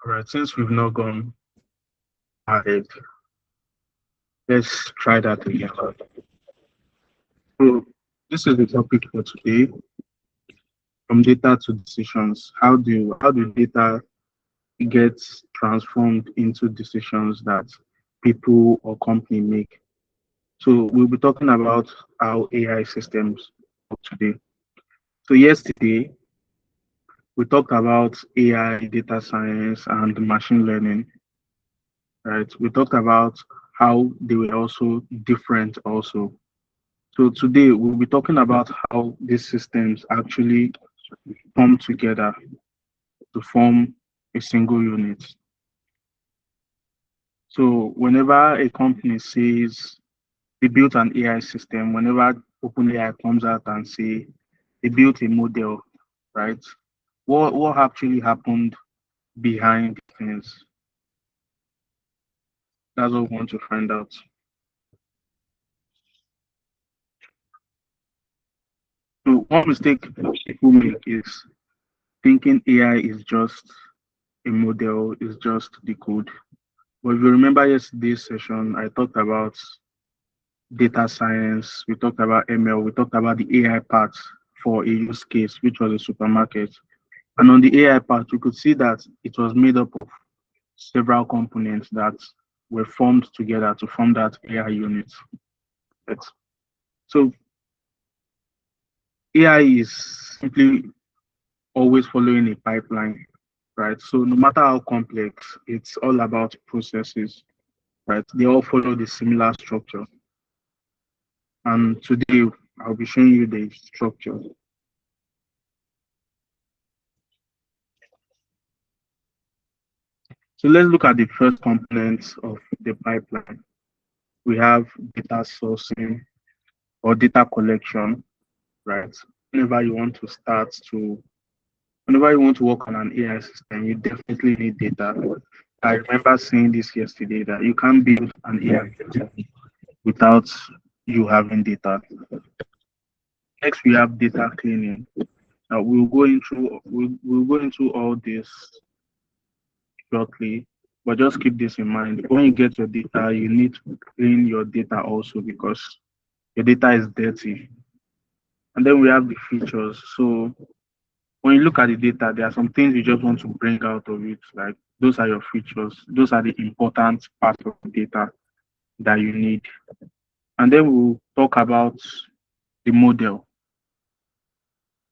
All right, since we've not gone ahead, let's try that again. So this is the topic for today: from data to decisions. How do data get transformed into decisions that people or company make? So we'll be talking about how AI systems work today. So yesterday we talked about AI, data science, and machine learning. Right? We talked about how they were also different also. So today we'll be talking about how these systems actually come together to form a single unit. So whenever a company says they built an AI system, whenever OpenAI comes out and say they built a model, right? What actually happened behind things? That's what we want to find out. So one mistake people make is thinking AI is just a model, is just the code. But if you remember yesterday's session, I talked about data science, we talked about ML, we talked about the AI part for a use case, which was a supermarket. And on the AI part, we could see that it was made up of several components that were formed together to form that AI unit. Right? So AI is simply always following a pipeline, right? So no matter how complex, it's all about processes, right? They all follow the similar structure. And today I'll be showing you the structure. So let's look at the first component of the pipeline. We have data sourcing or data collection, right? Whenever you want to start to, whenever you want to work on an AI system, you definitely need data. I remember saying this yesterday that you can't build an AI system without you having data. Next, we have data cleaning. Now we'll go into all this shortly, but just keep this in mind. When you get your data, you need to clean your data also because your data is dirty. And then we have the features. So when you look at the data, there are some things you just want to bring out of it. Like those are your features. Those are the important parts of the data that you need. And then we'll talk about the model.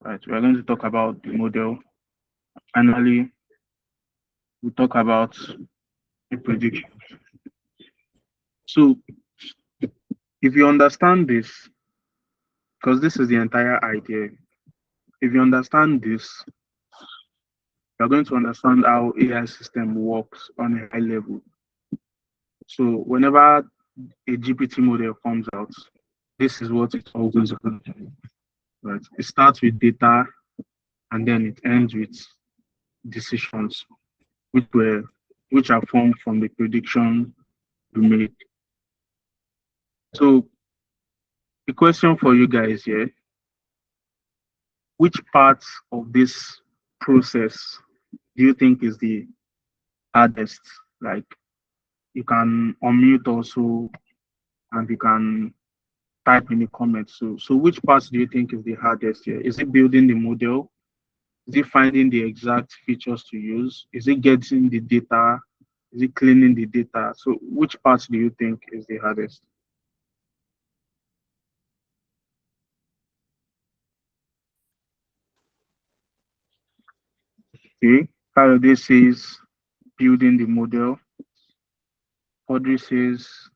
Right. We're going to talk about the model. Finally, we'll talk about the prediction. So if you understand this, because this is the entire idea, if you understand this, you're going to understand how AI system works on a high level. So whenever a GPT model comes out, this is what it's always going to do. Right? It starts with data and then it ends with decisions, which were which are formed from the prediction you made. So the question for you guys here, which part of this process do you think is the hardest? Like you can unmute also and you can type in the comments. So which parts do you think is the hardest here? Is it building the model? Is it finding the exact features to use? Is it getting the data? Is it cleaning the data? So which parts do you think is the hardest? Okay. Faraday says building the model. Audrey says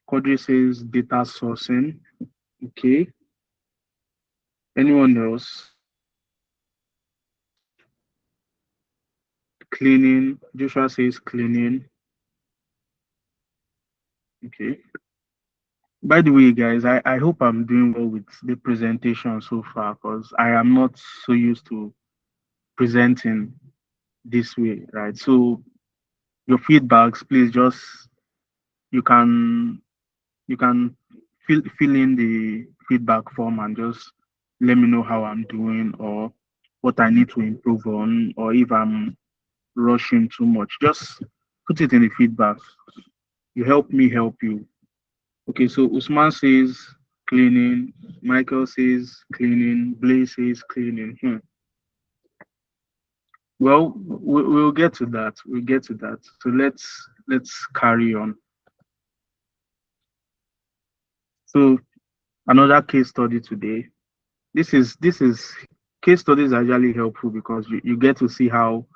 data sourcing. Okay. Anyone else? Cleaning. Joshua says cleaning. Okay. By the way, guys, I hope I'm doing well with the presentation so far because I am not so used to presenting this way, right? So your feedbacks, please just you can fill in the feedback form and just let me know how I'm doing or what I need to improve on, or if I'm rushing too much. Just put it in the feedback. You help me help you. Okay, so Usman says cleaning, Michael says cleaning, Blaze says cleaning. Well, we'll get to that. We'll get to that. So let's carry on. So another case study today. This is case studies are really helpful because you get to see how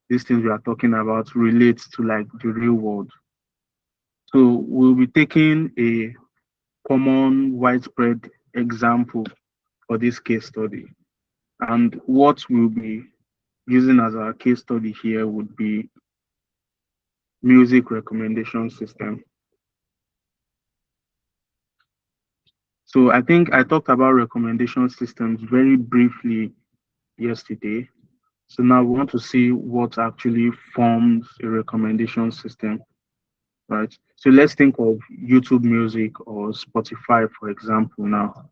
these things we are talking about relates to like the real world. So we'll be taking a common widespread example for this case study. And what we'll be using as our case study here would be music recommendation system. So I think I talked about recommendation systems very briefly yesterday. So now we want to see what actually forms a recommendation system, right? So let's think of YouTube Music or Spotify, for example, now.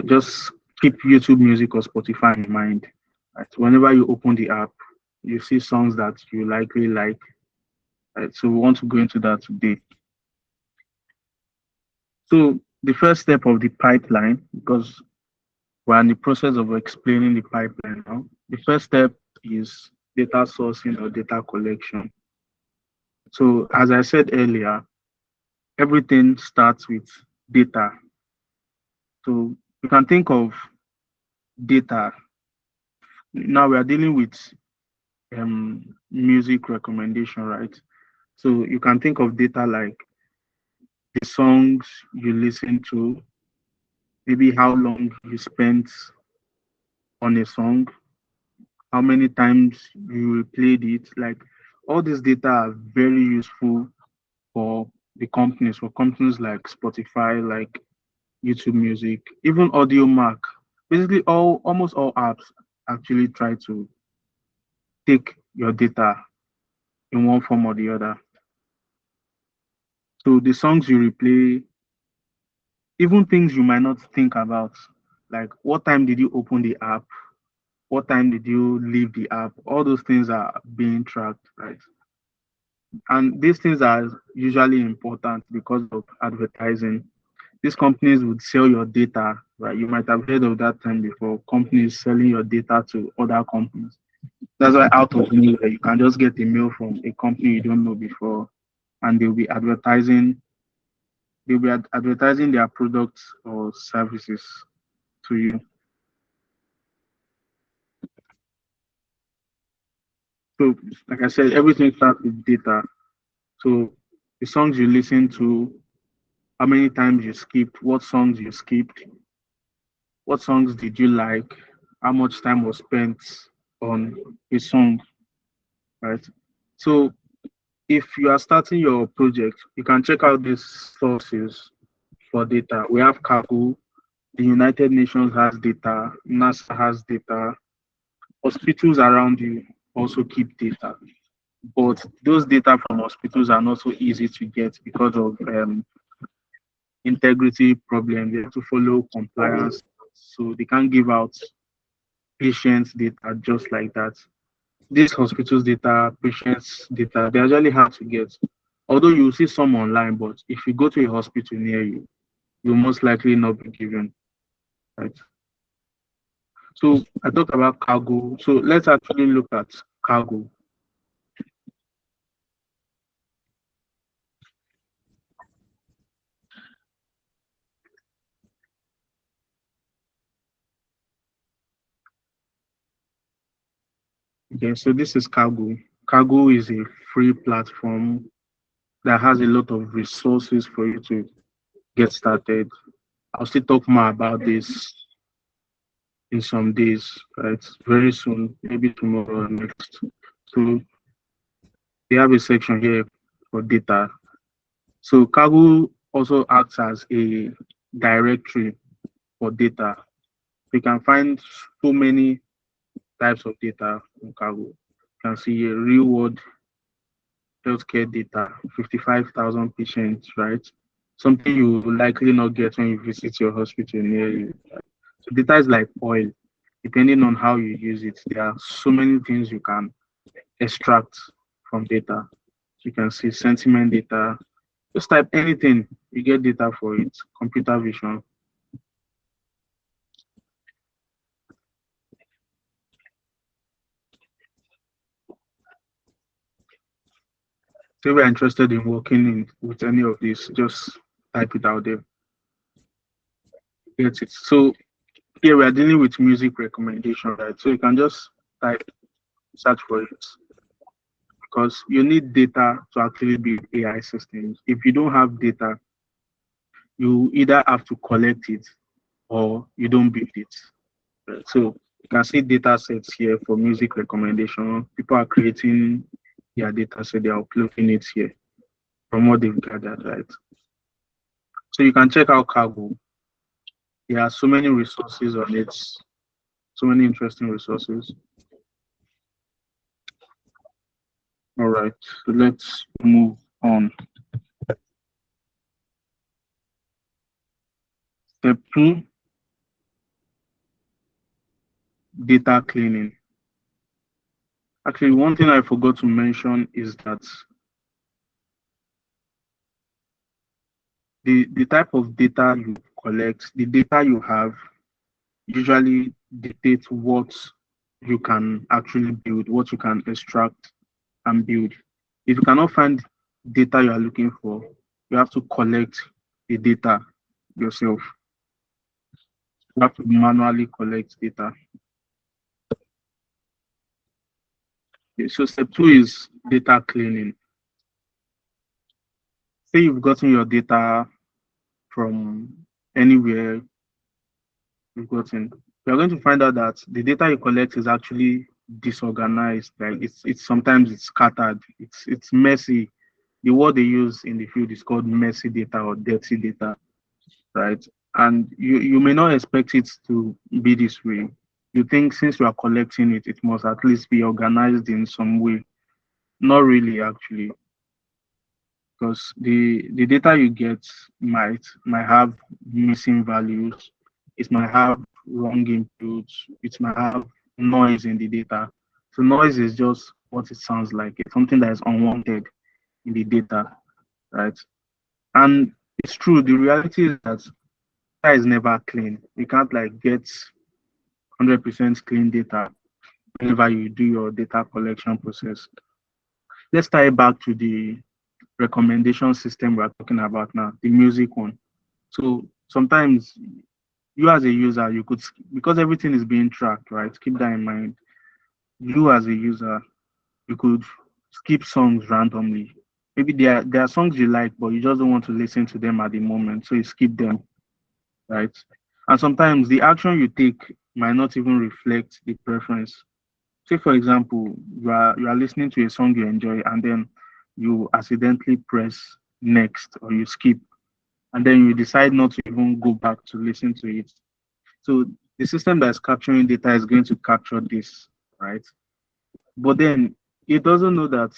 Just keep YouTube Music or Spotify in mind. Right? Whenever you open the app, you see songs that you likely like. Right? So we want to go into that today. So the first step of the pipeline, because we're in the process of explaining the pipeline now, the first step is data sourcing or data collection. So as I said earlier, everything starts with data. So you can think of data. Now we are dealing with music recommendation, right? So you can think of data like the songs you listen to, maybe how long you spent on a song, how many times you played it. Like all this data are very useful for the companies, for companies like Spotify, like YouTube Music, even Audio Mac. Basically, almost all apps actually try to take your data in one form or the other. So the songs you replay, even things you might not think about, like what time did you open the app, what time did you leave the app, all those things are being tracked, right? And these things are usually important because of advertising. These companies would sell your data, right? You might have heard of that term before, companies selling your data to other companies. That's why out of nowhere, you can just get a mail from a company you don't know before, and they'll be advertising their products or services to you. So, like I said, everything starts with data. So, the songs you listen to, how many times you skipped, what songs you skipped, what songs did you like, how much time was spent on a song, right? So, if you are starting your project, you can check out these sources for data. We have Kaggle, the United Nations has data, NASA has data, hospitals around you also keep data. But those data from hospitals are not so easy to get because of integrity problems. They have to follow compliance, so they can't give out patients data just like that. These hospitals data, patients data, they're actually hard to get. Although you see some online, but if you go to a hospital near you, you'll most likely not be given. Right. So I talked about cargo. So let's actually look at cargo. Okay, so this is cargo. Cargo is a free platform that has a lot of resources for you to get started. I'll still talk more about this in some days, right? Very soon, maybe tomorrow or next. So they have a section here for data. So Kaggle also acts as a directory for data. We can find so many types of data on Kaggle. You can see a real world healthcare data, 55,000 patients, right? something you will likely not get when you visit your hospital near you. So data is like oil. Depending on how you use it, there are so many things you can extract from data. You can see sentiment data. Just type anything, you get data for it. Computer vision. So if you're interested in working in with any of this, just type it out there. Get it. So here we are dealing with music recommendation, right? So you can just type search for it because you need data to actually build AI systems. If you don't have data, you either have to collect it or you don't build it. Right? So you can see data sets here for music recommendation. People are creating their data set, they are uploading it here from what they've gathered, right? So you can check out Cargo. There are so many resources on it, so many interesting resources. All right, so let's move on. Step two, data cleaning. Actually, one thing I forgot to mention is that the type of data you collect, the data you have, usually dictates what you can actually build, what you can extract and build. If you cannot find data you are looking for, you have to collect the data yourself. You have to manually collect data. Okay, so step two is data cleaning. Say you've gotten your data from anywhere you've gotten. You're going to find out that the data you collect is actually disorganized. Like it's sometimes it's scattered. It's messy. The word they use in the field is called messy data or dirty data, right? And you may not expect it to be this way. You think since you are collecting it, it must at least be organized in some way. Not really, actually, because the data you get might have missing values. It might have wrong inputs. It might have noise in the data. So noise is just what it sounds like. It's something that is unwanted in the data, right? And it's true. The reality is that data is never clean. You can't like get 100% clean data whenever you do your data collection process. Let's tie it back to the recommendation system we're talking about now, the music one. So sometimes you as a user, you could, because everything is being tracked, right? Keep that in mind. You as a user, you could skip songs randomly. Maybe there are songs you like, but you just don't want to listen to them at the moment, so you skip them, right? And sometimes the action you take might not even reflect the preference. Say, for example, you are listening to a song you enjoy, and then you accidentally press next or you skip, and then you decide not to even go back to listen to it. So the system that is capturing data is going to capture this, right? But then it doesn't know that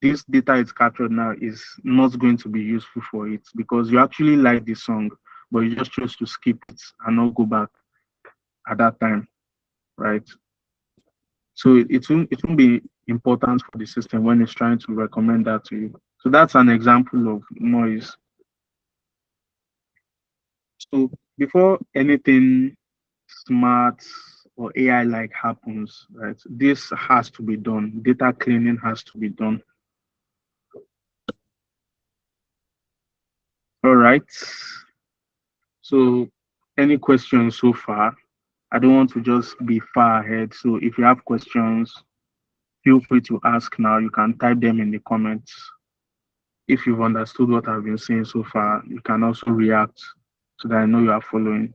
this data it's captured now is not going to be useful for it because you actually like the song, but you just chose to skip it and not go back at that time, right? So it won't be important for the system when it's trying to recommend that to you. So that's an example of noise. So before anything smart or AI like happens, right? This has to be done. Data cleaning has to be done. All right. So any questions so far? I don't want to just be far ahead. So if you have questions, feel free to ask now. You can type them in the comments. If you've understood what I've been saying so far, you can also react so that I know you are following.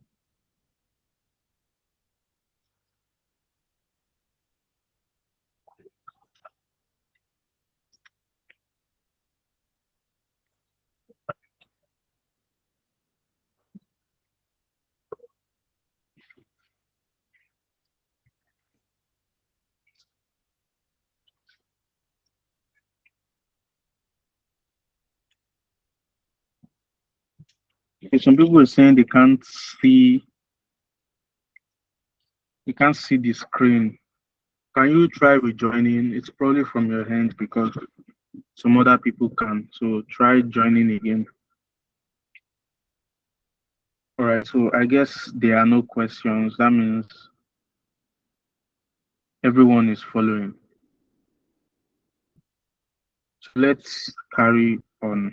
Okay, some people are saying they can't see the screen. Can you try rejoining? It's probably from your hand because some other people can. So try joining again. All right. So I guess there are no questions. That means everyone is following. So let's carry on.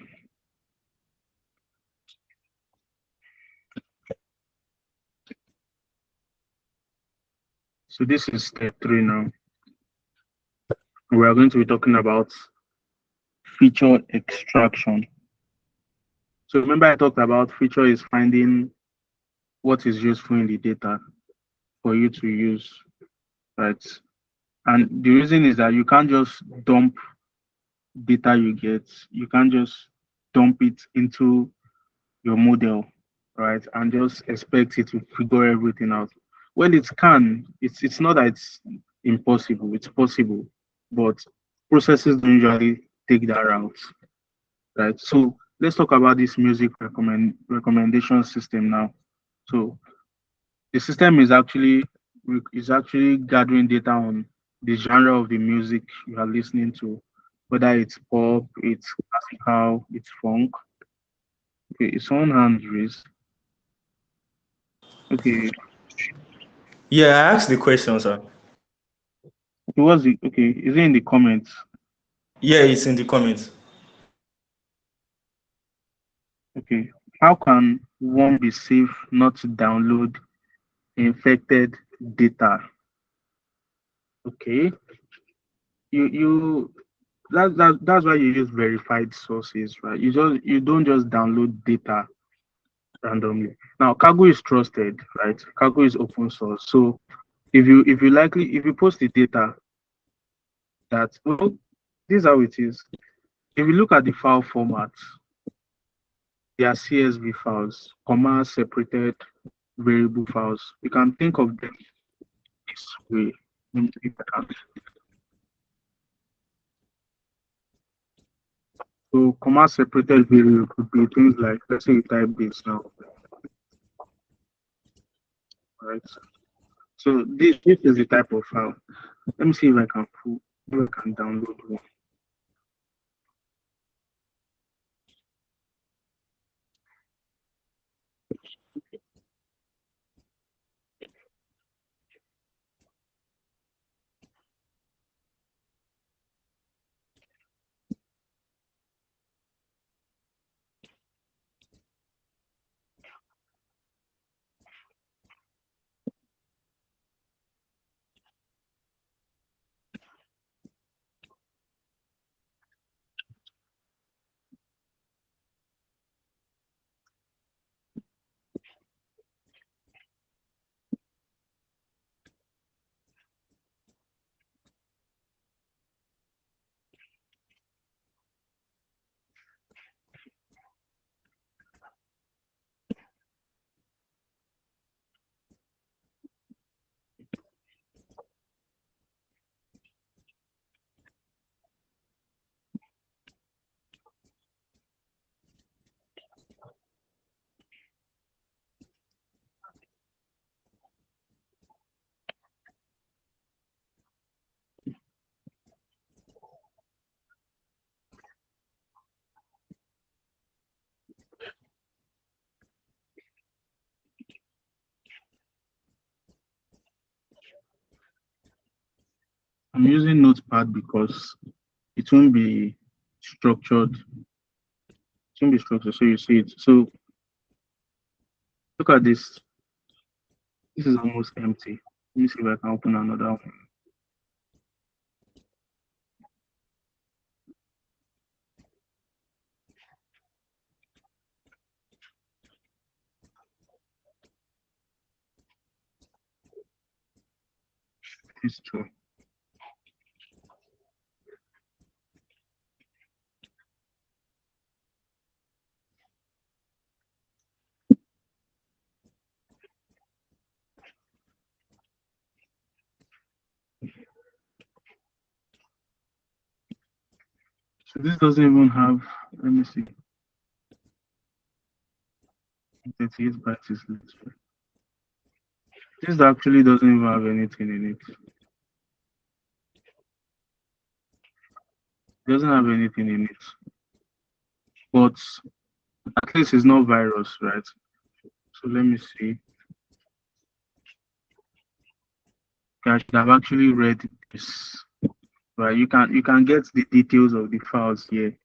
So this is step 3 now. We are going to be talking about feature extraction. So remember I talked about feature is finding what is useful in the data for you to use, right? And the reason is that you can't just dump data you get, you can't just dump it into your model, right? And just expect it to figure everything out. Well, it can. It's not that it's impossible, it's possible, but processes don't usually take that route, right? So let's talk about this music recommendation system now. So the system is actually gathering data on the genre of the music you are listening to, whether it's pop, it's classical, it's funk. Okay, it's on hand raised. Okay, Yeah, I asked the question, sir. okay, is it in the comments? Yeah, it's in the comments. Okay, how can one be safe not to download infected data? Okay, you that's why you use verified sources, right? You don't just download data randomly. Now, Cargo is trusted, right? Cargo is open source. So if you post the data that, well, this is how it is. If you look at the file format, they are CSV files, comma separated variable files. You can think of them this way. Let me see if I can. So comma separated variable could be things like, let's say you type this now, right? So this is the type of file. Let me see if I can download one. I'm using Notepad because it won't be structured. It won't be structured, so you see it. So look at this. This is almost empty. Let me see if I can open another one. This too. So this doesn't even have, let me see. 38 bytes is little. This actually doesn't even have anything in it. It doesn't have anything in it. But at least it's not virus, right? So let me see. I should have actually read this. Right, you can get the details of the files here.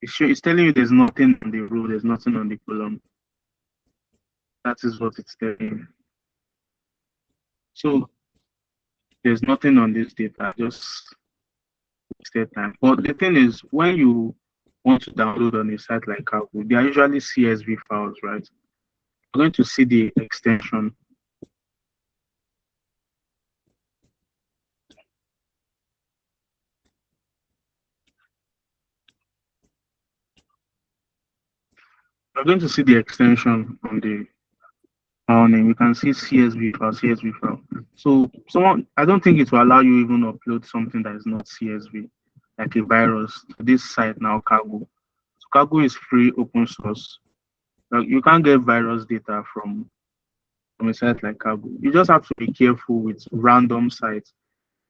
It's telling you there's nothing on the row, there's nothing on the column. That is what it's telling you. So there's nothing on this data, just wasted time. But the thing is, when you want to download on a site like Kaggle, they are usually CSV files, right? You're going to see the extension. You're going to see the extension on the file name. You can see CSV file, CSV file. So I don't think it will allow you even upload something that is not CSV, like a virus, to this site now, Kaggle. So Kaggle is free, open source. Like, you can't get virus data from a site like Kaggle. You just have to be careful with random sites.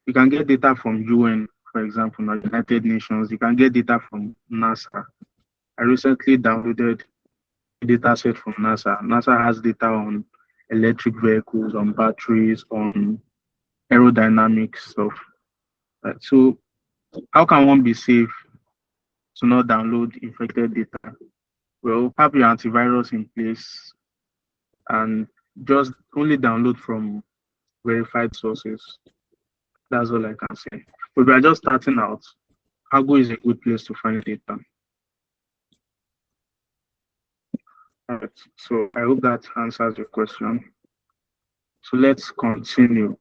You can get data from UN, for example, now United Nations. You can get data from NASA. I recently downloaded a data set from NASA. NASA has data on electric vehicles, on batteries, on aerodynamics stuff. Right? So how can one be safe to not download infected data? Well, have your antivirus in place and just only download from verified sources. That's all I can say. But we are just starting out. Kaggle is a good place to find data. All right. So I hope that answers your question. So let's continue.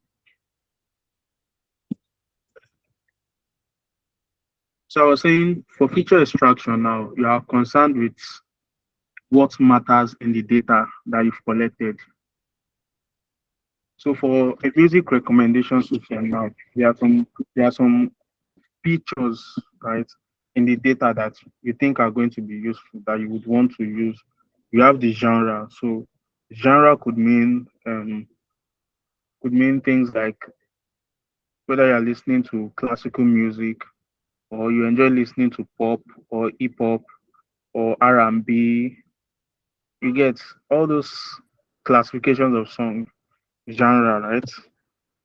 So I was saying for feature extraction now, you are concerned with what matters in the data that you've collected. So for a music recommendation system now, there are some features, right, in the data that you think are going to be useful that you would want to use. You have the genre. So genre could mean things like whether you're listening to classical music or you enjoy listening to pop or hip hop or R&B. You get all those classifications of song genre, right?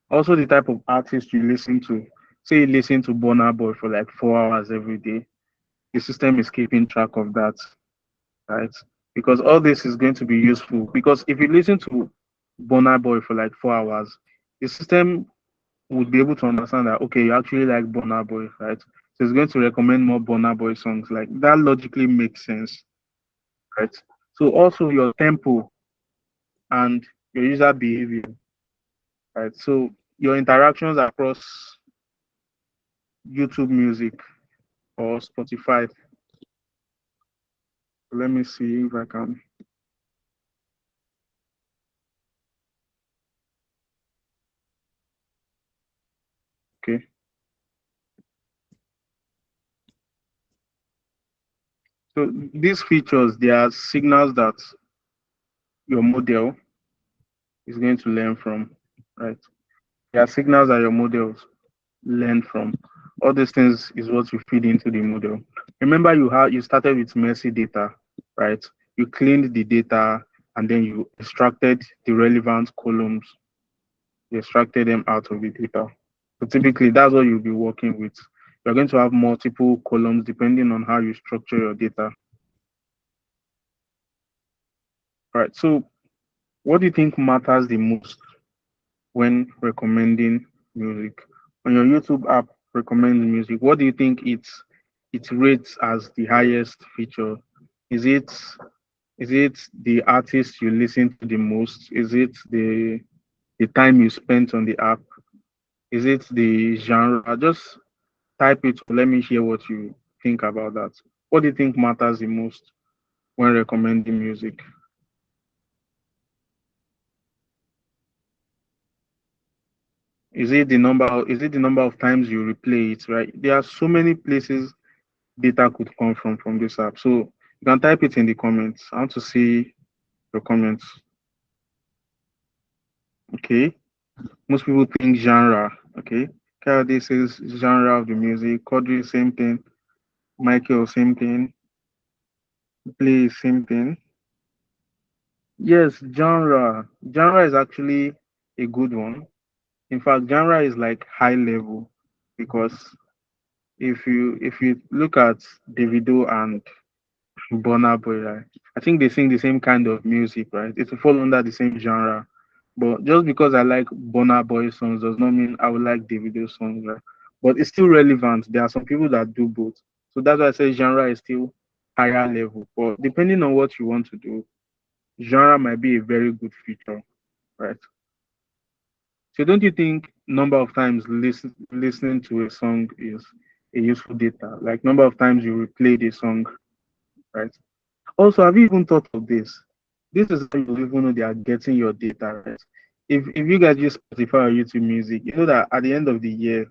Also the type of artist you listen to. Say you listen to Burna Boy for like 4 hours every day. The system is keeping track of that, right? Because all this is going to be useful. Because if you listen to Burna Boy for like 4 hours, the system would be able to understand that okay, you actually like Burna Boy, right? So it's going to recommend more Burna Boy songs. Like that logically makes sense, right? So also your tempo and your user behavior, right? So your interactions across YouTube Music or Spotify. Let me see if I can. Okay. So these features, they are signals that your model is going to learn from, right? They are signals that your models learn from. All these things is what you feed into the model. Remember, you started with messy data, right? You cleaned the data and then you extracted the relevant columns. You extracted them out of the data. So typically, that's what you'll be working with. You're going to have multiple columns depending on how you structure your data. All right. So, what do you think matters the most when recommending music? When your YouTube app recommends music, what do you think it rates as the highest feature? Is it is it the artist you listen to the most? Is it the time you spent on the app? Is it the genre? Just type it. Let me hear what you think about that. What do you think matters the most when recommending music? Is it the number of times you replay it, right? There are so many places data could come from this app. So you can type it in the comments. I want to see your comments. Okay. Most people think genre. Okay. Kayode says genre of the music. Quadri, same thing. Michael, same thing. Play, same thing. Yes, genre. Genre is actually a good one. In fact, genre is like high level because if you look at Davido and Burna Boy, right? I think they sing the same kind of music, right? It will fall under the same genre. But just because I like Burna Boy songs does not mean I would like Davido songs, right? But it's still relevant. There are some people that do both. So that's why I say genre is still higher level. But depending on what you want to do, genre might be a very good feature, right? So don't you think number of times listening to a song is a useful data? Like number of times you replay the song, right? Also, have you even thought of this? This is how you even know they are getting your data, right? If you guys use Spotify or YouTube Music, you know that at the end of the year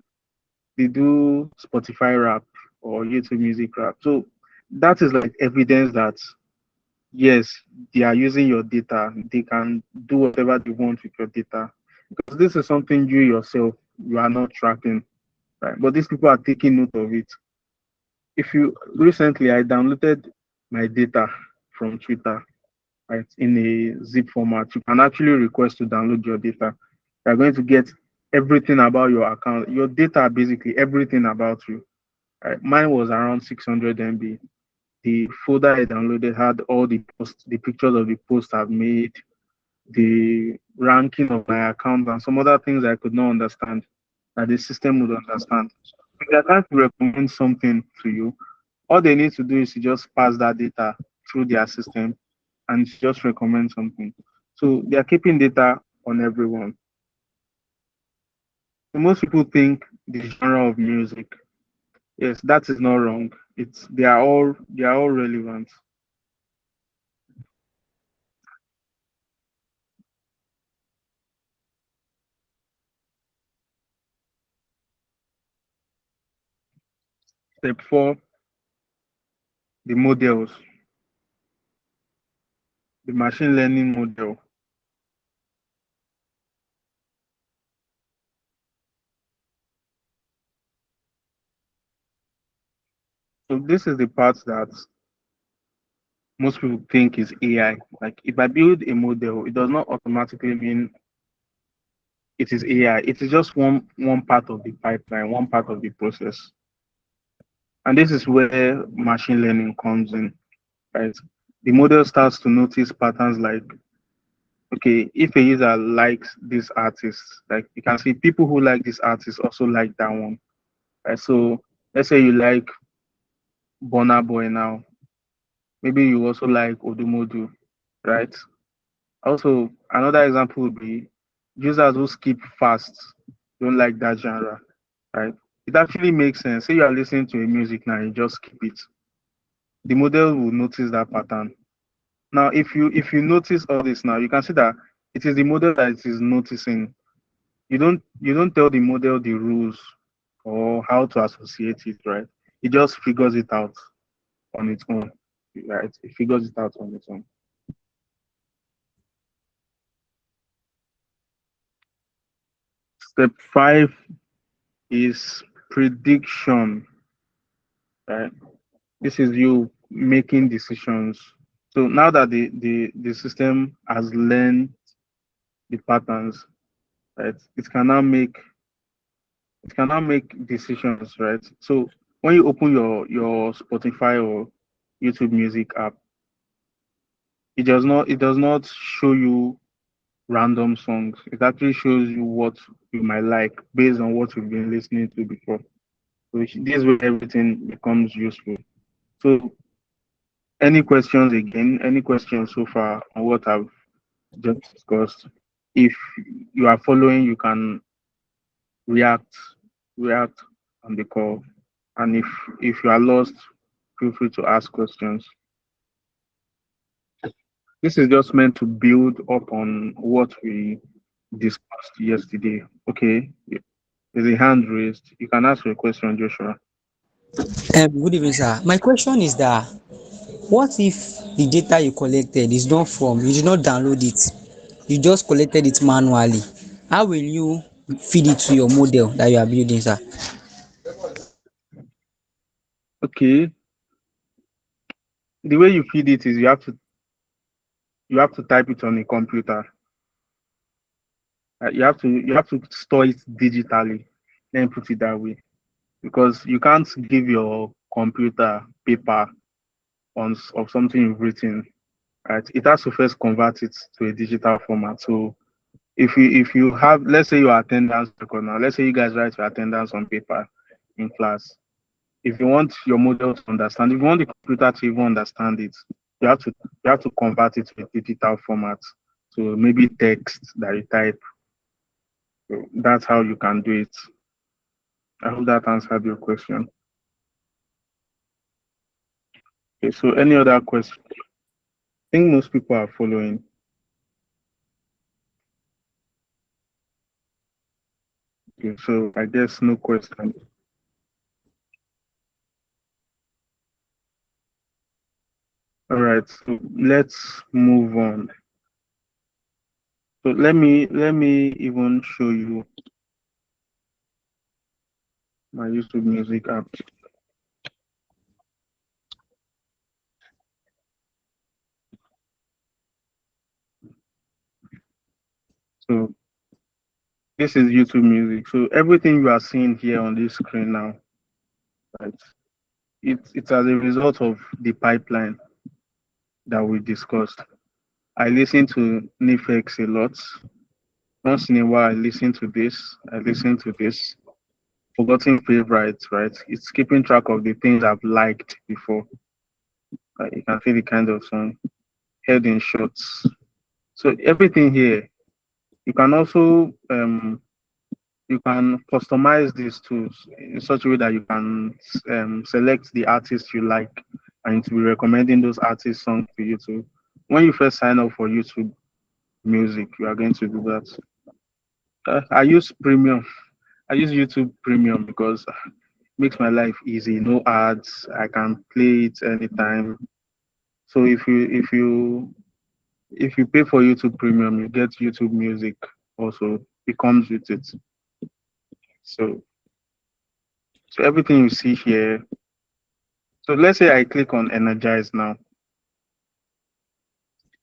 they do Spotify Wrap or YouTube Music Wrap. So that is like evidence that yes, they are using your data. They can do whatever they want with your data because this is something you yourself you are not tracking, right? But these people are taking note of it. If you recently, I downloaded my data from Twitter, right, in a zip format. You can actually request to download your data. You're going to get everything about your account, your data, basically everything about you. Right? Mine was around 600 MB. The folder I downloaded had all the posts, the pictures of the posts I've made, the ranking of my account, and some other things I could not understand that the system would understand. If they're trying to recommend something to you, all they need to do is to just pass that data through their system and just recommend something. So they are keeping data on everyone. So most people think the genre of music. Yes, that is not wrong. It's they are all relevant. Step four, the models, the machine learning model. So this is the part that most people think is AI. Like if I build a model, it does not automatically mean it is AI. It is just one part of the pipeline, one part of the process. And this is where machine learning comes in, right? The model starts to notice patterns like, okay, if a user likes this artist, like you can see people who like this artist also like that one, right? So let's say you like Burna Boy now, maybe you also like Odumodu, right? Also, another example would be users who skip fast don't like that genre, right? It actually makes sense. Say you are listening to a music now, you just skip it. The model will notice that pattern. Now, if you notice all this now, you can see that it is the model that it is noticing. You don't tell the model the rules or how to associate it, right? It just figures it out on its own, right? It figures it out on its own. Step five is prediction, right? This is you making decisions. So now that the system has learned the patterns, right? It can now make decisions, right? So when you open your Spotify or YouTube Music app, it does not show you random songs. It actually shows you what you might like based on what you've been listening to before. So this is where everything becomes useful. So any questions again? Any questions so far on what I've just discussed? If you are following, you can react react on the call. And if you are lost, feel free to ask questions. This is just meant to build up on what we discussed yesterday. Okay, there's a hand raised. You can ask your question, Joshua. Good evening, sir. My question is that what if the data you collected is not from, you did not download it, you just collected it manually? How will you feed it to your model that you are building, sir? Okay, the way you feed it is you have to type it on a computer. You have to store it digitally, then put it that way. Because you can't give your computer paper of something you've written, right? It has to first convert it to a digital format. So if you have, let's say your attendance record now, let's say you guys write your attendance on paper in class. If you want your model to understand, if you want the computer to even understand it, you have to convert it to a digital format. So maybe text that you type. So that's how you can do it. I hope that answered your question. Okay, so any other question? I think most people are following. Okay, so I guess no question. All right, so let's move on. So let me even show you my YouTube Music app. So this is YouTube Music. So everything you are seeing here on this screen now, right? It's as a result of the pipeline that we discussed. I listen to Nifex a lot. Once in a while, I listen to this. I listen to this. Forgotten favorites, right? It's keeping track of the things I've liked before. You can see the kind of song. Head in shots. So everything here, you can also you can customize these tools in such a way that you can select the artists you like and to be recommending those artist songs to you too. When you first sign up for YouTube Music, you are going to do that. I use Premium. I use YouTube Premium because it makes my life easy. No ads. I can play it anytime. So if you pay for YouTube Premium, you get YouTube Music also. It comes with it. So so everything you see here. So let's say I click on Energize now.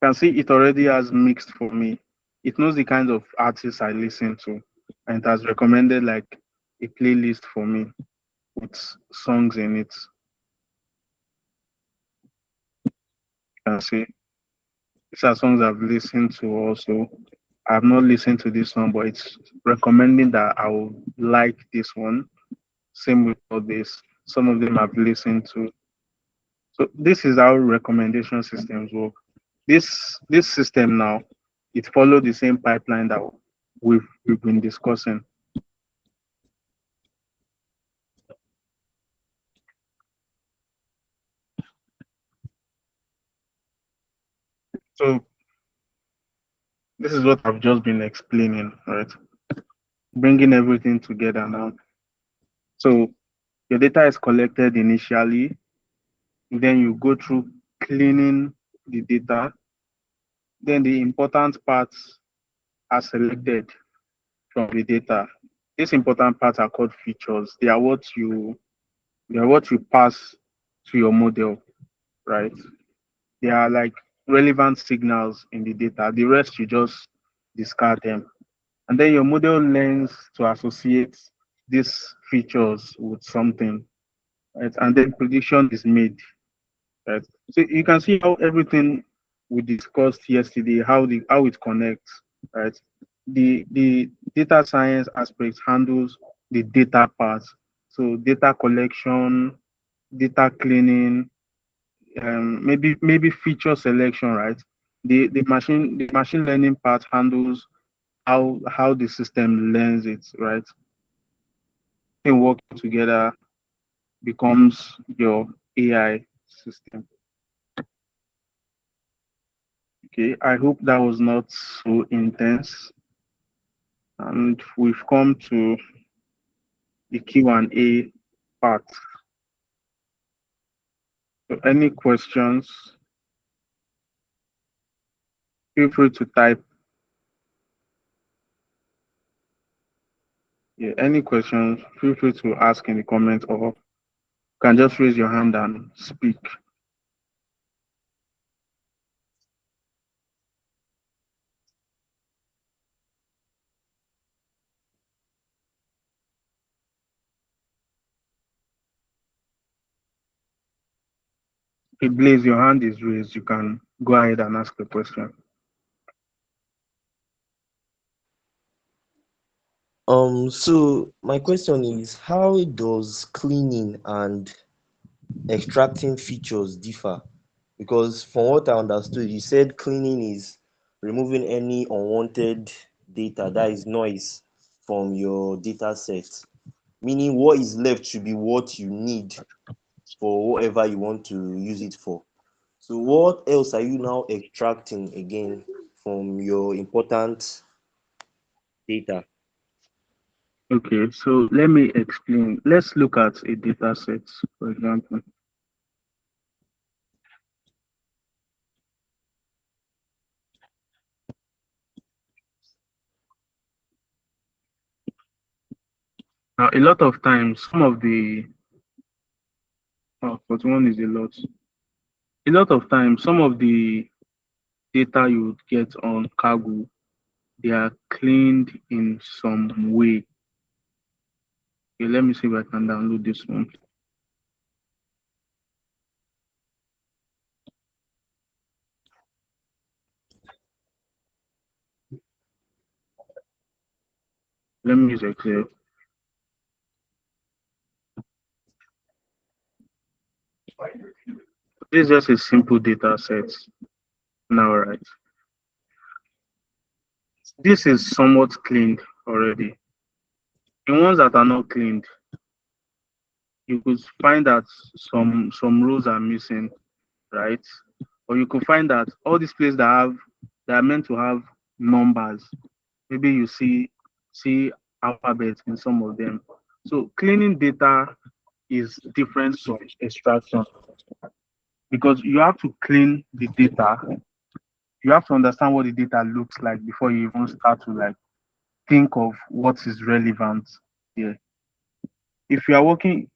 You can see it already has mixed for me. It knows the kinds of artists I listen to, and it has recommended like a playlist for me with songs in it. You can see these are songs I've listened to also. I've not listened to this one, but it's recommending that I would like this one. Same with all this. Some of them I've listened to. So this is how recommendation systems work. This system now, it followed the same pipeline that we've been discussing. So this is what I've just been explaining, right? Bringing everything together now. So your data is collected initially, then you go through cleaning the data, then the important parts are selected from the data. These important parts are called features. They are what you pass to your model, right? They are like relevant signals in the data. The rest you just discard them. And then your model learns to associate these features with something, right? And then prediction is made, right? So you can see how everything we discussed yesterday, how it connects, right? The data science aspect handles the data part. So data collection, data cleaning, maybe feature selection, right? The machine learning part handles how the system learns it, right? And working together becomes your AI system. Okay, I hope that was not so intense. And we've come to the Q&A part. So any questions, feel free to type. Yeah, any questions, feel free to ask in the comments, or you can just raise your hand and speak. If Blaze, your hand is raised, you can go ahead and ask the question. So my question is, how does cleaning and extracting features differ? Because from what I understood, you said cleaning is removing any unwanted data, that is noise, from your data set, meaning what is left should be what you need for whatever you want to use it for. So what else are you now extracting again from your important data? Okay, so let me explain. Let's look at a data set, for example. Now, a lot of times, some of the, but one is a lot. A lot of times, some of the data you would get on Kaggle, they are cleaned in some way. Okay, let me see if I can download this one. Let me use Excel. This is just a simple data set now, right? This is somewhat cleaned already. The ones that are not cleaned, you could find that some rows are missing, right? Or you could find that all these places that are meant to have numbers, maybe you see alphabets in some of them. So cleaning data is different from extraction, because you have to clean the data. You have to understand what the data looks like before you even start to like think of what is relevant here. If you are working,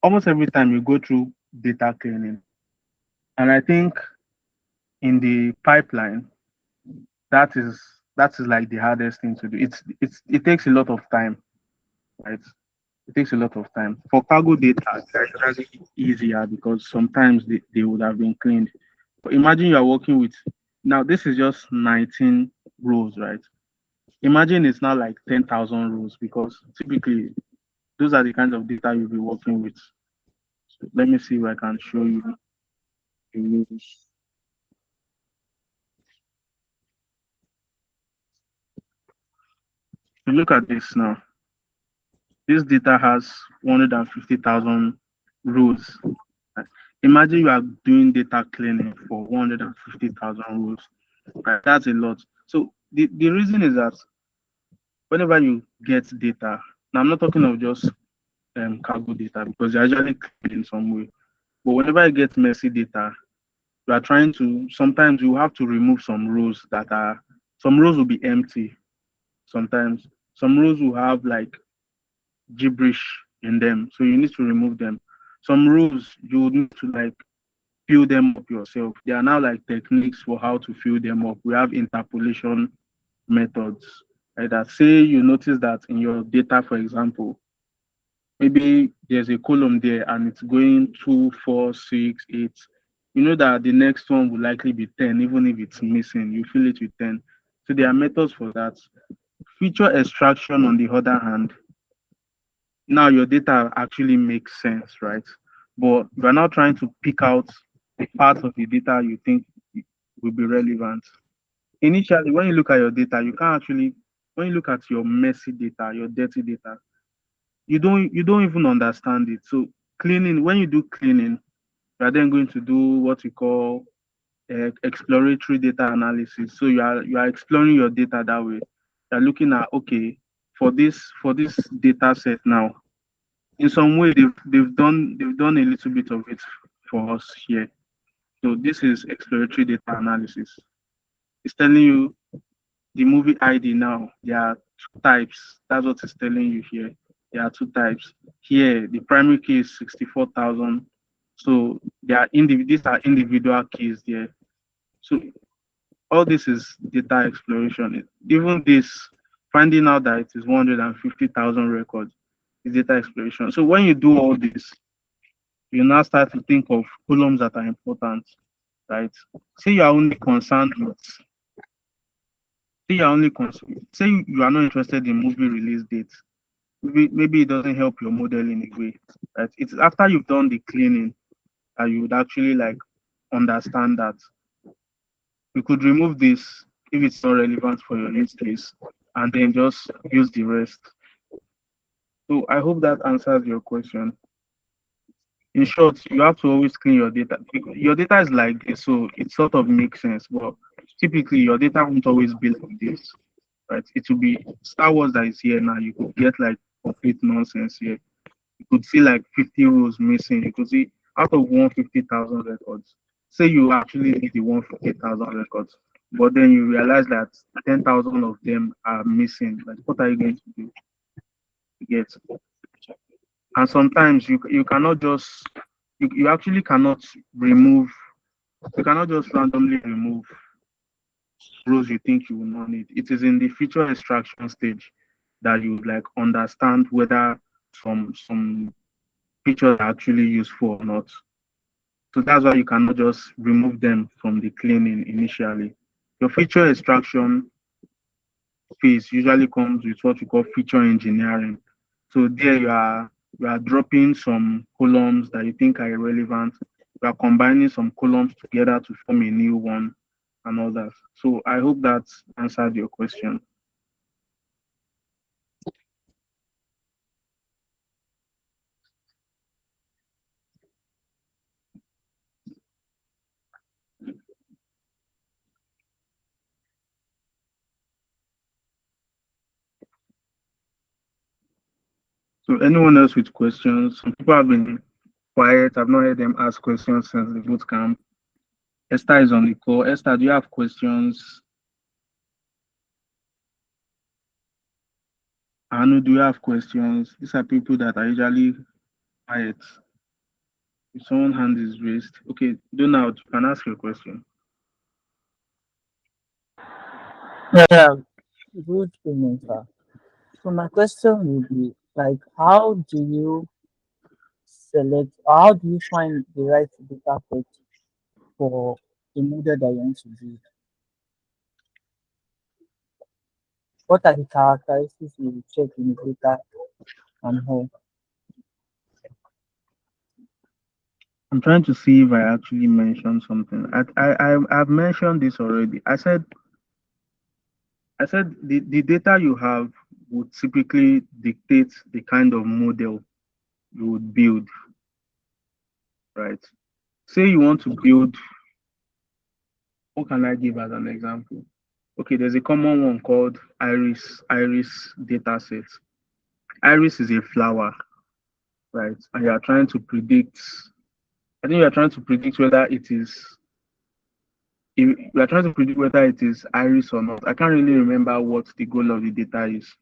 almost every time you go through data cleaning, and I think in the pipeline, that is that is like the hardest thing to do. It takes a lot of time, right? It takes a lot of time. For cargo data, it's actually easier because sometimes they would have been cleaned. But imagine you are working with, now this is just 19 rows, right? Imagine it's not like 10,000 rows, because typically those are the kinds of data you'll be working with. So let me see if I can show you the rows. So look at this now. This data has 150,000 rows. Right? Imagine you are doing data cleaning for 150,000 rows. Right? That's a lot. So the reason is that whenever you get data, now I'm not talking of just cargo data, because they're actually cleaned in some way. But whenever I get messy data, you are trying to, sometimes you have to remove some rows that are, some rows will be empty sometimes. Some rows will have like gibberish in them, so you need to remove them. Some rules you would need to like fill them up yourself. There are now like techniques for how to fill them up. We have interpolation methods, right? That say you notice that in your data, for example, maybe there's a column there and it's going 2, 4, 6, 8. You know that the next one will likely be 10, even if it's missing, you fill it with 10. So there are methods for that. Feature extraction, on the other hand, now your data actually makes sense, right? But you're now trying to pick out the parts of the data you think will be relevant. Initially, when you look at your data, you can't actually, when you look at your messy data, your dirty data, you don't even understand it. So cleaning, when you do cleaning, you are then going to do what we call exploratory data analysis. So you are exploring your data that way. You're looking at, okay, for this data set now, in some way they've done a little bit of it for us here. So this is exploratory data analysis. It's telling you the movie ID now. There are two types. That's what it's telling you here. There are two types. Here, the primary key is 64,000. So these are individual keys there. So all this is data exploration. Even this, finding out that it is 150,000 records is data exploration. So when you do all this, you now start to think of columns that are important, right? Say you are only concerned with, say you are not interested in movie release dates. Maybe it doesn't help your model in a way, right? It's after you've done the cleaning that you would actually like understand that we could remove this if it's not relevant for your use case and then just use the rest. So I hope that answers your question. In short, you have to always clean your data. Your data is like this, so it sort of makes sense. But typically, your data won't always be like this, right? It will be Star Wars that is here now. You could get like complete nonsense here. You could see like 50 rows missing. You could see out of 150,000 records. Say you actually need the 150,000 records, but then you realize that 10,000 of them are missing. Like, what are you going to do? You get? And sometimes you cannot just you actually cannot remove you cannot just randomly remove rows you think you will not need. It is in the feature extraction stage that you like understand whether some features are actually useful or not. So that's why you cannot just remove them from the cleaning initially. Your feature extraction phase usually comes with what we call feature engineering. So there you are dropping some columns that you think are irrelevant. You are combining some columns together to form a new one and all that. So I hope that answered your question. So anyone else with questions? Some people have been quiet. I've not heard them ask questions since the boot camp. Esther is on the call. Esther, do you have questions? Anu, do you have questions? These are people that are usually quiet. If someone's hand is raised, okay, Donald, you can ask your question. Yeah, good evening, sir. So my question would be like, how do you find the right data set for the model that you want to build? What are the characteristics you will check in the data and how? I'm trying to see if I actually mentioned something. I've mentioned this already. I said the data you have would typically dictate the kind of model you would build, right? Say you want to build, what can I give as an example? Okay, there's a common one called iris data set. Iris is a flower, right? And you are trying to predict, I think you are trying to predict whether it is if you are trying to predict whether it is iris or not. I can't really remember what the goal of the data is.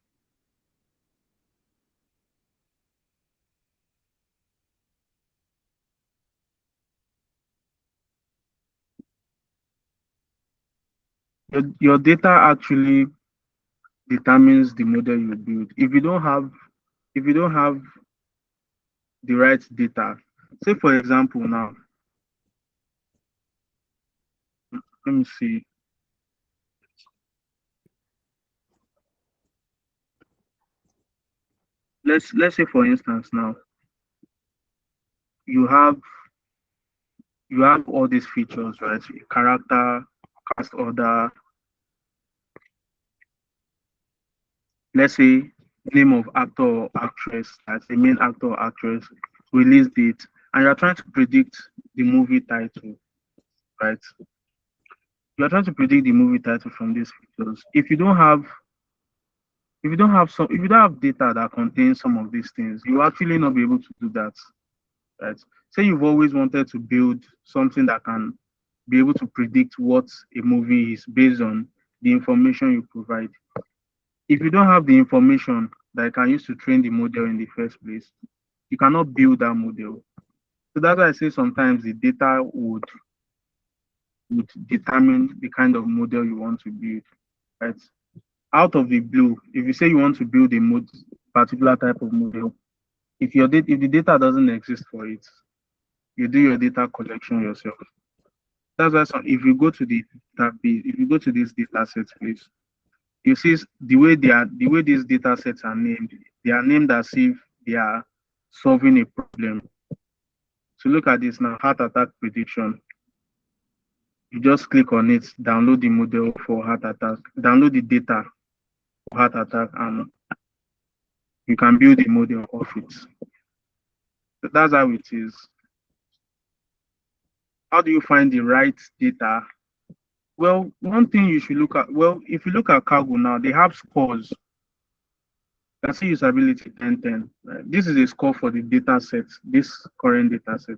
Your data actually determines the model you build. If you don't have the right data, say for example now, let me see. Let's say for instance now, you have you have all these features, right? Character, cast order, let's say name of actor or actress, as the main actor or actress, release date, and you're trying to predict the movie title, right? You're trying to predict the movie title from these features. If you don't have data that contains some of these things, you will actually not be able to do that, right? Say you've always wanted to build something that can be able to predict what a movie is based on the information you provide. If you don't have the information that you can use to train the model in the first place, you cannot build that model. So that's why I say sometimes the data would determine the kind of model you want to build, right? Out of the blue, if you say you want to build a particular type of model, if the data doesn't exist for it, you do your data collection yourself. That's why if you go to the database, if you go to these data sets, please, you see the way these data sets are named, they are named as if they are solving a problem. So look at this now, heart attack prediction. You just click on it, download the model for heart attack, download the data for heart attack, and you can build a model of it. So that's how it is. How do you find the right data? Well, one thing you should look at, well, if you look at Cargo now, they have scores. You can see usability 1010. Right? This is a score for the data set, this current data set.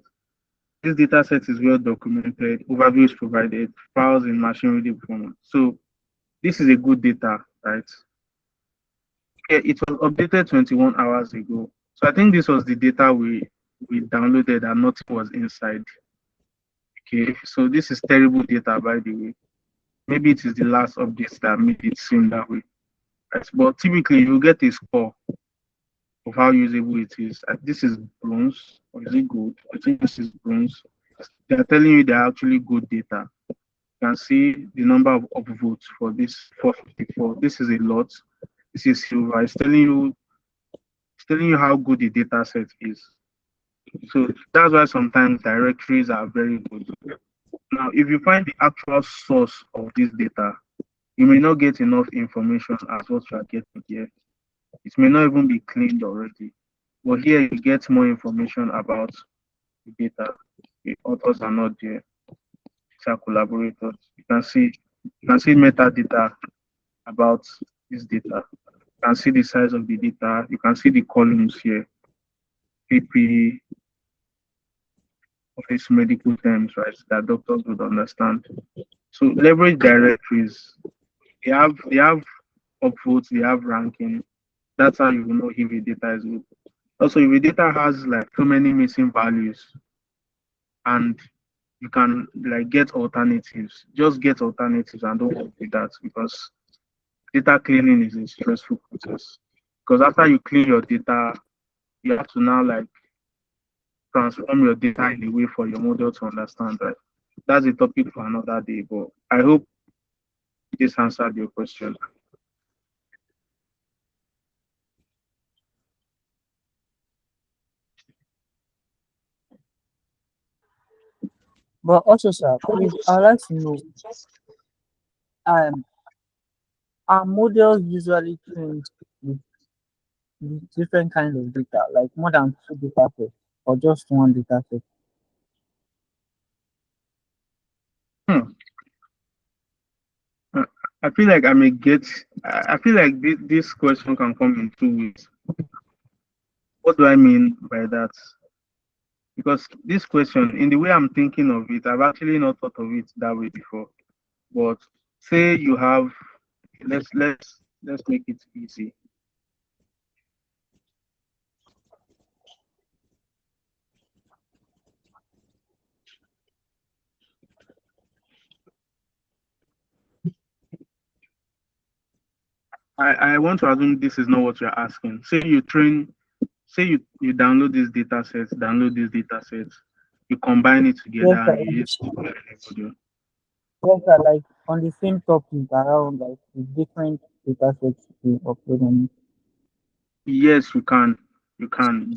This data set is well documented, overview is provided, files in machine readable format. So this is a good data, right? Yeah, it was updated 21 hours ago. So I think this was the data we downloaded and nothing was inside. Okay, so this is terrible data, by the way. Maybe it is the last update that made it seem that way. Right? But typically, you get a score of how usable it is. This is bronze, or is it gold? I think this is bronze. They are telling you they're actually good data. You can see the number of upvotes for this 454. This is a lot. This is silver. It's telling you how good the data set is. So that's why sometimes directories are very good. Now, if you find the actual source of this data, you may not get enough information as what you are getting here. It may not even be cleaned already. But here you get more information about the data. The authors are not there. These are collaborators. You can see metadata about this data. You can see the size of the data. You can see the columns here. PP, of these medical terms, right? That doctors would understand. So leverage directories. They have upvotes, they have ranking. That's how you will know if a data is good. Also, if a data has like so many missing values and you can like get alternatives, just get alternatives and don't work with that because data cleaning is a stressful process. Because after you clean your data, you have to now like transform your data in a way for your model to understand, right? That's a topic for another day, but I hope this answered your question. But also, sir, please, I'd like to know, um, are models usually trained with different kinds of data, like more than two data sets, or just one data set? Hmm. Uh, I feel like I may get. I feel like this question can come in two ways. What do I mean by that? Because this question, in the way I'm thinking of it, I've actually not thought of it that way before. But say you have, let's make it easy. I want to assume this is not what you're asking. Say you download these data sets, you combine it Yes, together sir. and you use to create a video. Yes, sir. Like on the same topic, around like the different data sets you upload on it. Yes, you can,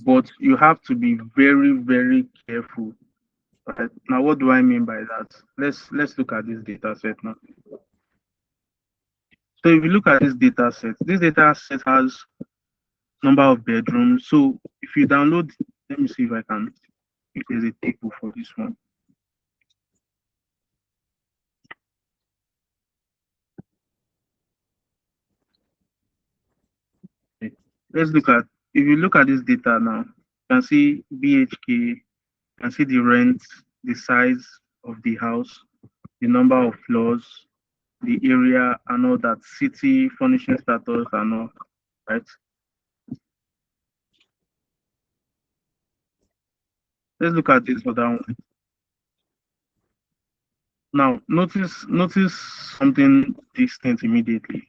but you have to be very, very careful. Right? Now, what do I mean by that? Let's look at this data set now. So if you look at this data set has number of bedrooms. So if you download, let me see if there's a table for this one. Okay. Let's look at, if you look at this data now, you can see BHK. You can see the rent, the size of the house, the number of floors, the area, and all that, city, furnishing status, and all, right? Let's look at this other one. Now, notice something distinct immediately.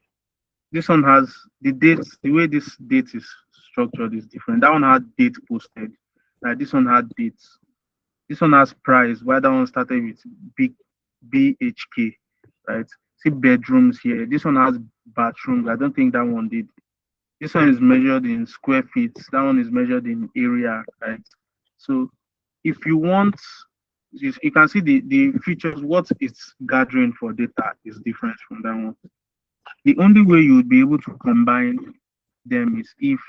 This one has the dates. The way this date is structured is different. That one had date posted. Like this one had dates. This one has price. While that one started with big BHK, right? See bedrooms here. This one has bathrooms. I don't think that one did. This one is measured in square feet. That one is measured in area, right? So if you want, you can see the features, what it's gathering for data is different from that one. The only way you would be able to combine them is if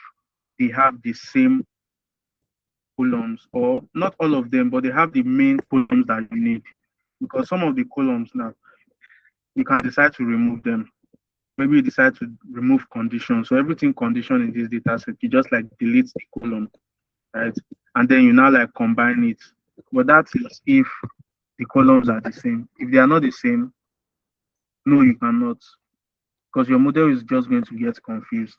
they have the same columns, or not all of them, but they have the main columns that you need. Because some of the columns now, you can decide to remove them. Maybe you decide to remove conditions. So everything condition in this data set, you just like delete the column, right? And then you now like combine it. But that is if the columns are the same. If they are not the same, no, you cannot, because your model is just going to get confused.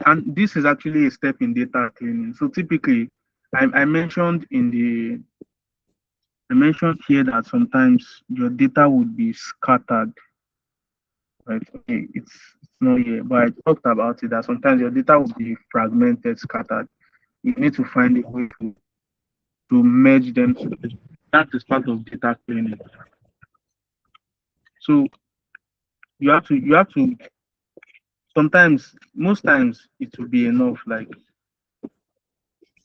And this is actually a step in data cleaning. So typically, I mentioned I mentioned here that sometimes your data would be scattered, right? Okay, it's not here, but I talked about it that sometimes your data will be fragmented, scattered. You need to find a way to merge them together. That is part of data cleaning. So you have to sometimes, most times it will be enough. Like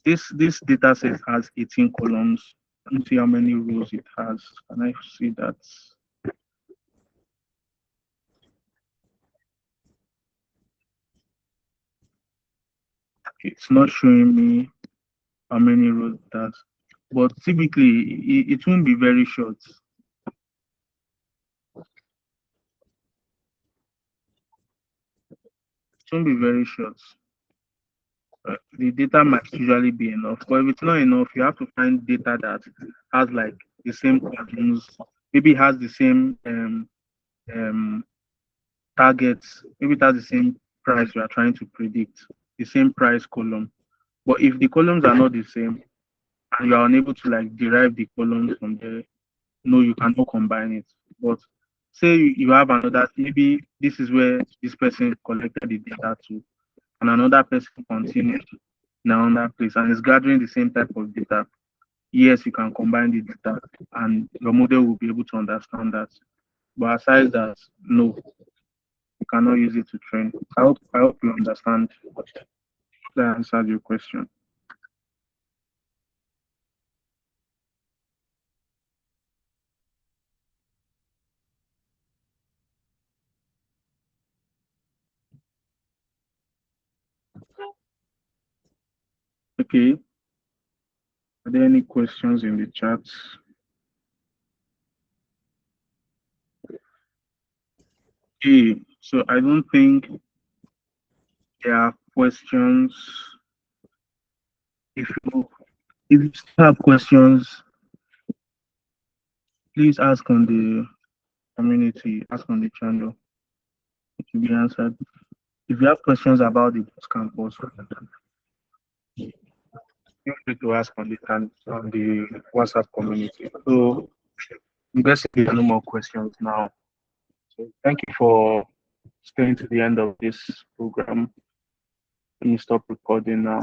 this data set has 18 columns. Let me see how many rows it has. Can I see that? It's not showing me how many rows it has, but typically it won't be very short. It won't be very short. The data might usually be enough, but if it's not enough, you have to find data that has like the same columns, maybe has the same um, targets, maybe it has the same price you are trying to predict, the same price column. But if the columns are not the same and you are unable to like derive the columns from there, no, you cannot combine it. But say you have another, maybe this is where this person collected the data to, and another person continued in another place and is gathering the same type of data. Yes, you can combine the data and your model will be able to understand that. But aside that, no, you cannot use it to train. I hope you understand that answered your question. Okay. Are there any questions in the chat? Okay, so I don't think there are questions. If you still have questions, please ask on the community, ask on the channel. It will be answered. If you have questions about the Bootcamp also, feel free to ask on the WhatsApp community. So I'm guessing there are no more questions now. So thank you for staying to the end of this program. Let me stop recording now.